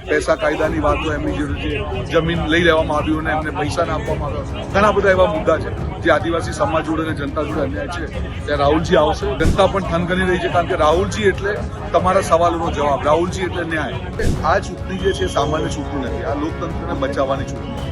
પૈસા કાયદાની વાત હોય, એમની જે જમીન લઈ લેવામાં આવ્યું અને એમને પૈસા ના આપવામાં આવ્યા, ઘણા બધા એવા મુદ્દા છે જે આદિવાસી સમાજ જોડે અને જનતા જોડે અન્યાય છે. ત્યાં રાહુલજી આવશે. જનતા પણ થનગની રહી છે, કારણ કે રાહુલજી એટલે તમારા સવાલોનો જવાબ, રાહુલજી એટલે ન્યાય. આ ચૂંટણી જે છે સામાન્ય ચૂંટણી નથી, આ લોકતંત્રને બચાવવાની ચૂંટણી.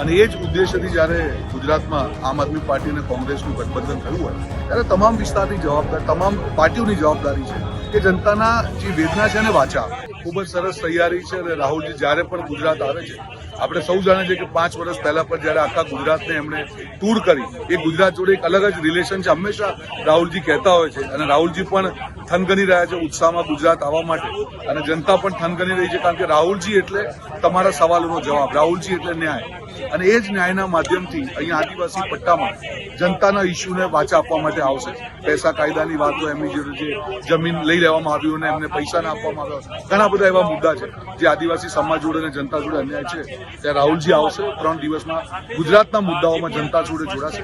અને એ જ ઉદ્દેશ્યથી જ્યારે ગુજરાતમાં આમ આદમી પાર્ટી અને કોંગ્રેસનું ગઠબંધન થયું હોય ત્યારે તમામ વિસ્તારની જવાબદારી, તમામ પાર્ટીઓની જવાબદારી છે કે જનતાના જે વેદના છે એને વાચા આપે. ખૂબ જ સરસ તૈયારી છે અને રાહુલજી જ્યારે પણ ગુજરાત આવે છે, આપણે સૌ જાણે છે કે 5 વર્ષ પહેલા પણ જ્યારે આખા ગુજરાતને એમણે ટૂર કરી, એ ગુજરાત જોડે એક અલગ જ રિલેશન છે, હંમેશા રાહુલજી કહેતા હોય છે. અને રાહુલજી પણ થનગની રહ્યા છે ઉત્સાહમાં ગુજરાત આવવા માટે, અને જનતા પણ થનગની રહી છે, કારણ કે રાહુલજી એટલે તમારા સવાલોનો જવાબ, રાહુલજી એટલે ન્યાય. અને એ જ ન્યાયના માધ્યમથી અહીંયા આદિવાસી પટ્ટામાં જનતાના ઇસ્યુને વાચા આપવા માટે આવશે. પૈસા કાયદાની વાત હોય, એમની જે જમીન લઈ લેવામાં આવ્યું અને એમને પૈસા ના આપવામાં આવ્યા, ઘણા બધા એવા મુદ્દા છે જે આદિવાસી સમાજ જોડે અને જનતા જોડે અન્યાય છે. ત્યાં રાહુલજી આવશે. 3 દિવસમાં ગુજરાતના મુદ્દાઓમાં જનતા જોડે જોડાશે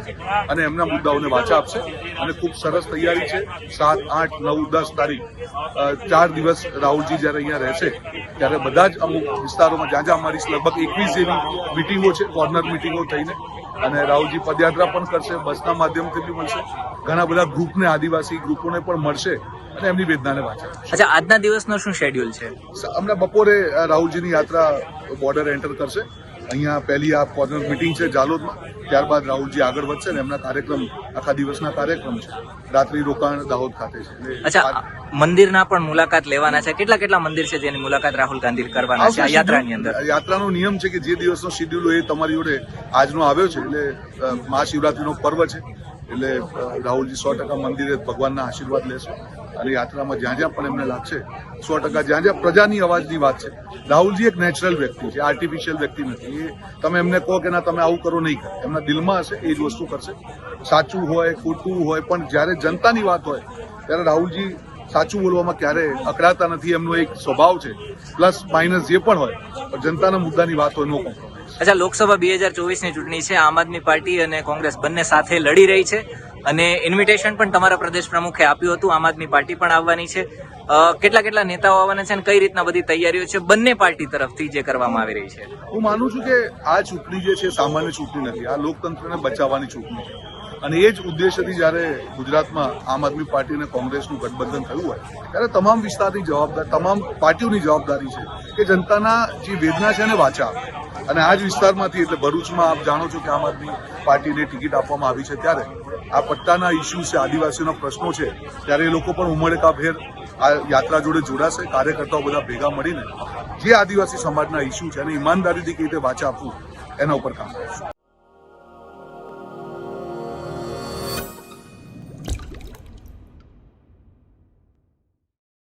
અને એમના મુદ્દાઓને વાચા આપશે. અને ખૂબ સરસ તૈયારી છે. 7, 8, 9, 10 તારીખ 4 દિવસ રાહુલજી જ્યારે અહીંયા રહેશે ત્યારે બધા જ અમુક વિસ્તારોમાં જ્યાં જ્યાં અમારી લગભગ 21 જેવી મિટિંગો છે, કોર્નર મિટિંગો થઈને, અને રાહુલજી પદયાત્રા પણ કરશે, બસના માધ્યમથી બી મળશે, ઘણા બધા ગ્રુપને, આદિવાસી ગ્રુપોને પણ મળશે અને એમની વેદનાને વાંચે. અચ્છા, આજના દિવસનો શું શેડ્યુલ છે? હમણાં બપોરે રાહુલજીની યાત્રા બોર્ડર એન્ટર કરશે. અહીંયા પહેલી આ કોર્નર મિટિંગ છે જાલોદમાં, ત્યારબાદ રાહુલજી આગળ વધશે અને એમના કાર્યક્રમ આખા દિવસના કાર્યક્રમ છે. રાત્રિ રોકાણ દાહોદ ખાતે છે. અચ્છા, મંદિરના પણ મુલાકાત લેવાના છે. કેટલા મંદિર છે જેની મુલાકાત રાહુલ ગાંધી કરવાના છે આ યાત્રાની અંદર? યાત્રાનો નિયમ છે કે જે દિવસનો શેડ્યુલ હોય એ તમારી જોડે આજનો આવ્યો છે, એટલે મહાશિવરાત્રીનો પર્વ છે, એટલે રાહુલજી 100% મંદિરે ભગવાનના આશીર્વાદ લેશે. અને યાત્રામાં જ્યાં જ્યાં પણ એમને લાગશે 100% જ્યાં જ્યાં પ્રજાની અવાજની વાત છે. રાહુલજી એક નેચરલ વ્યક્તિ છે, આર્ટિફિશિયલ વ્યક્તિ નથી. એ તમે એમને કહો કે ના તમે આવું કરો નહીં કરે, એમના દિલમાં હશે એ જ વસ્તુ કરશે. સાચું હોય ખોટું હોય, પણ જ્યારે જનતાની વાત હોય ત્યારે રાહુલજી સાચું બોલવામાં ક્યારે અકળાતા નથી. એમનો એક સ્વભાવ છે, પ્લસ માઇનસ જે પણ હોય, પણ જનતાના મુદ્દાની વાત હોય નો કોમ્પ્રોમાઇઝ. અચ્છા, લોકસભા 2024ની ચૂંટણી છે. આમ આદમી પાર્ટી અને કોંગ્રેસ બંને સાથે લડી રહી છે, અને ઇન્વિટેશન પણ તમારા પ્રદેશ પ્રમુખે આપ્યું હતું. આમ આદમી પાર્ટી પણ આવવાની છે. કેટલા નેતાઓ આવવાના છે અને કઈ રીતના બધી તૈયારીઓ છે બંને પાર્ટી તરફથી જે કરવામાં આવી રહી છે? હું માનું છું કે આ ચૂંટણી જે છે સામાન્ય ચૂંટણી નથી, આ લોકતંત્રને બચાવવાની ચૂંટણી છે. અને એ જ ઉદ્દેશ્યથી જ્યારે ગુજરાતમાં આમ આદમી પાર્ટી અને કોંગ્રેસનું ગઠબંધન થયું હોય ત્યારે તમામ વિસ્તારની જવાબદારી, તમામ પાર્ટીઓની જવાબદારી છે કે જનતાના જે વેદના છે એને વાચા આપે. અને આ જ વિસ્તારમાંથી, એટલે ભરૂચમાં આપ જાણો છો કે આમ આદમી પાર્ટીને ટિકિટ આપવામાં આવી છે, ત્યારે આ પટ્ટાના ઇસ્યુ છે, આદિવાસીઓના પ્રશ્નો છે, ત્યારે એ લોકો પણ ઉમળકાભેર આ યાત્રા જોડે જોડાશે. કાર્યકર્તાઓ બધા ભેગા મળીને જે આદિવાસી સમાજના ઇસ્યુ છે અને ઈમાનદારીથી કઈ રીતે વાચા આપવું એના ઉપર કામ કરશે.